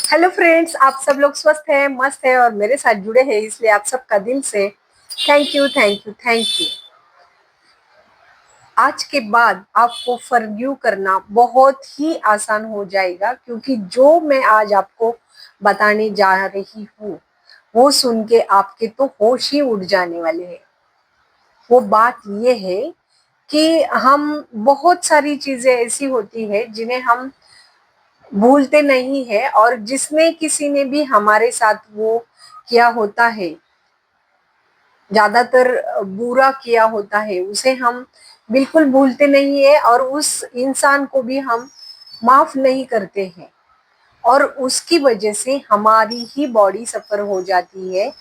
Hello friends, आप सब लोग स्वस्थ हैं, मस्त है और मेरे साथ जुड़े हैं, इसलिए आप सबका दिल से thank you thank you thank you. आज के बाद आपको फॉरगिव करना बहुत ही आसान हो जाएगा, क्योंकि जो मैं आज आपको बताने जा रही हूँ वो सुन के आपके तो होश ही उड़ जाने वाले हैं। वो बात ये है कि हम बहुत सारी चीजें ऐसी होती है जिन्हें हम भूलते नहीं है, और जिसने किसी ने भी हमारे साथ वो किया होता है, ज्यादातर बुरा किया होता है, उसे हम बिल्कुल भूलते नहीं है और उस इंसान को भी हम माफ नहीं करते हैं। और उसकी वजह से हमारी ही बॉडी सफर हो जाती है,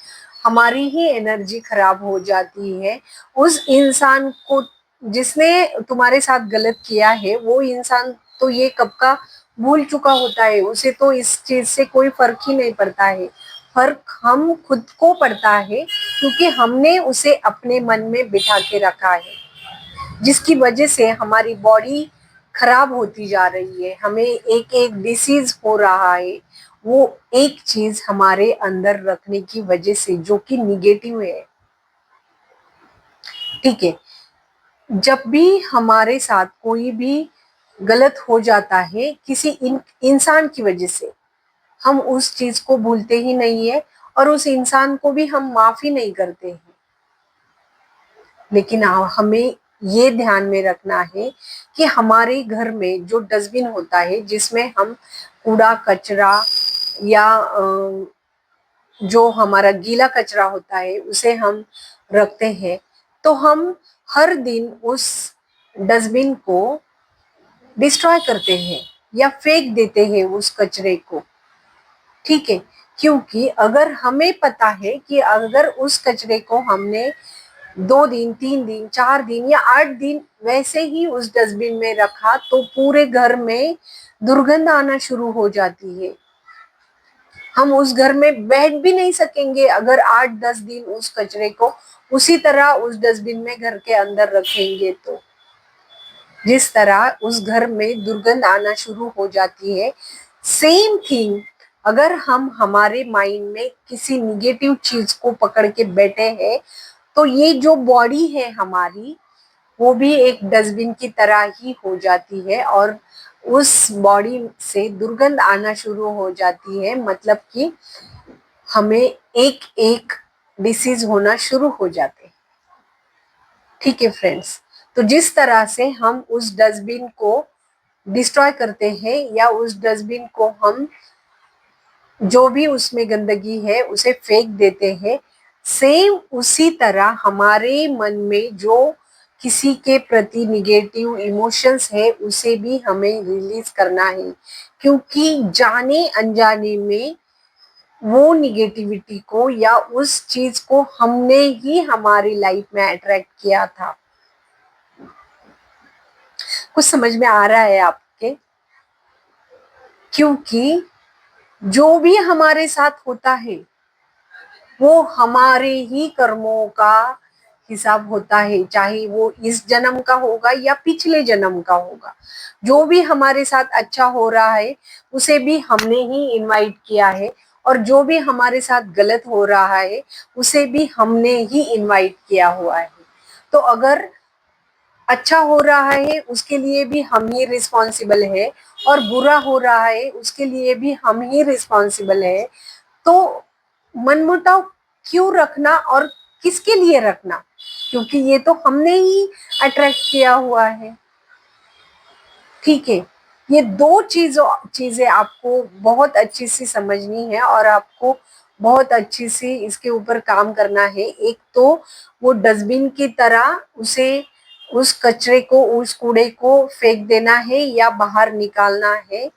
हमारी ही एनर्जी खराब हो जाती है। उस इंसान को, जिसने तुम्हारे साथ गलत किया है, वो इंसान तो ये कब का भूल चुका होता है, उसे तो इस चीज से कोई फर्क ही नहीं पड़ता है। फर्क हम खुद को पड़ता है, क्योंकि हमने उसे अपने मन में बिठा के रखा है, जिसकी वजह से हमारी बॉडी खराब होती जा रही है, हमें एक एक डिसीज हो रहा है। वो एक चीज हमारे अंदर रखने की वजह से, जो कि निगेटिव है। ठीक है, जब भी हमारे साथ कोई भी गलत हो जाता है किसी इंसान की वजह से, हम उस चीज को भूलते ही नहीं है और उस इंसान को भी हम माफी नहीं करते हैं। लेकिन हमें ये ध्यान में रखना है कि हमारे घर में जो डस्टबिन होता है, जिसमें हम कूड़ा कचरा या जो हमारा गीला कचरा होता है उसे हम रखते हैं, तो हम हर दिन उस डस्टबिन को डिस्ट्रॉय करते हैं या फेंक देते हैं उस कचरे को। ठीक है, क्योंकि अगर हमें पता है कि अगर उस कचरे को हमने 2 दिन 3 दिन 4 दिन या 8 दिन वैसे ही उस डस्टबिन में रखा, तो पूरे घर में दुर्गंध आना शुरू हो जाती है। हम उस घर में बैठ भी नहीं सकेंगे अगर 8-10 दिन उस कचरे को उसी तरह उस डस्टबिन में घर के अंदर रखेंगे तो। जिस तरह उस घर में दुर्गंध आना शुरू हो जाती है, सेम थिंग अगर हम हमारे माइंड में किसी निगेटिव चीज को पकड़ के बैठे हैं, तो ये जो बॉडी है हमारी, वो भी एक डस्टबिन की तरह ही हो जाती है और उस बॉडी से दुर्गंध आना शुरू हो जाती है। मतलब कि हमें एक एक डिसीज होना शुरू हो जाते हैं। ठीक है फ्रेंड्स, तो जिस तरह से हम उस डस्टबिन को डिस्ट्रॉय करते हैं या उस डस्टबिन को हम जो भी उसमें गंदगी है उसे फेंक देते हैं, सेम उसी तरह हमारे मन में जो किसी के प्रति निगेटिव इमोशंस है उसे भी हमें रिलीज करना है, क्योंकि जाने अनजाने में वो निगेटिविटी को या उस चीज को हमने ही हमारी लाइफ में अट्रैक्ट किया था। कुछ समझ में आ रहा है आपके? क्योंकि जो भी हमारे साथ होता है वो हमारे ही कर्मों का हिसाब होता है, चाहे वो इस जन्म का होगा या पिछले जन्म का होगा। जो भी हमारे साथ अच्छा हो रहा है उसे भी हमने ही इनवाइट किया है, और जो भी हमारे साथ गलत हो रहा है उसे भी हमने ही इनवाइट किया हुआ है। तो अगर अच्छा हो रहा है उसके लिए भी हम ही रिस्पॉन्सिबल है, और बुरा हो रहा है उसके लिए भी हम ही रिस्पॉन्सिबल है। तो मनमुटाव क्यों रखना और किसके लिए रखना? क्योंकि ये तो हमने ही अट्रैक्ट किया हुआ है। ठीक है, ये दो चीजें आपको बहुत अच्छी सी समझनी है और आपको बहुत अच्छी सी इसके ऊपर काम करना है। एक तो वो डस्टबिन की तरह उसे, उस कचरे को, उस कूड़े को फेंक देना है या बाहर निकालना है।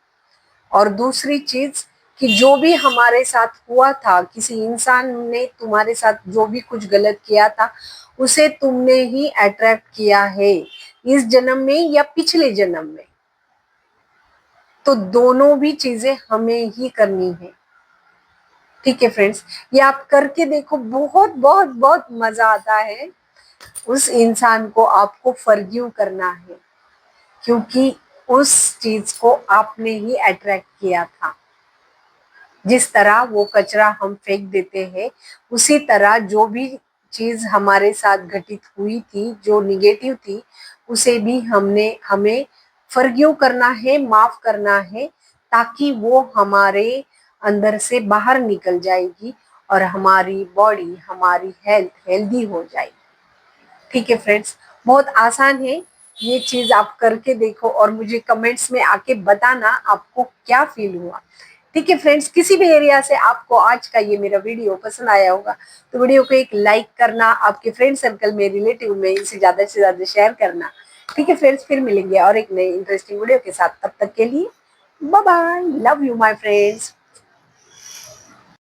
और दूसरी चीज कि जो भी हमारे साथ हुआ था, किसी इंसान ने तुम्हारे साथ जो भी कुछ गलत किया था उसे तुमने ही अट्रैक्ट किया है, इस जन्म में या पिछले जन्म में। तो दोनों भी चीजें हमें ही करनी है। ठीक है फ्रेंड्स, ये आप करके देखो, बहुत बहुत बहुत मजा आता है। उस इंसान को आपको फॉरगिव करना है, क्योंकि उस चीज को आपने ही अट्रैक्ट किया था। जिस तरह वो कचरा हम फेंक देते हैं, उसी तरह जो भी चीज हमारे साथ घटित हुई थी, जो निगेटिव थी, उसे भी हमें फॉरगिव करना है, माफ करना है, ताकि वो हमारे अंदर से बाहर निकल जाएगी और हमारी बॉडी, हमारी हेल्थ हेल्दी हो जाएगी। ठीक है फ्रेंड्स, बहुत आसान है, ये चीज आप करके देखो और मुझे कमेंट्स में आके बताना आपको क्या फील हुआ। ठीक है फ्रेंड्स, किसी भी एरिया से आपको आज का ये मेरा वीडियो पसंद आया होगा तो वीडियो को एक लाइक करना, आपके फ्रेंड सर्कल में, रिलेटिव में इसे ज्यादा से ज्यादा शेयर करना। ठीक है फ्रेंड्स, फिर मिलेंगे और एक नई इंटरेस्टिंग वीडियो के साथ। तब तक के लिए bye bye, love you my friends.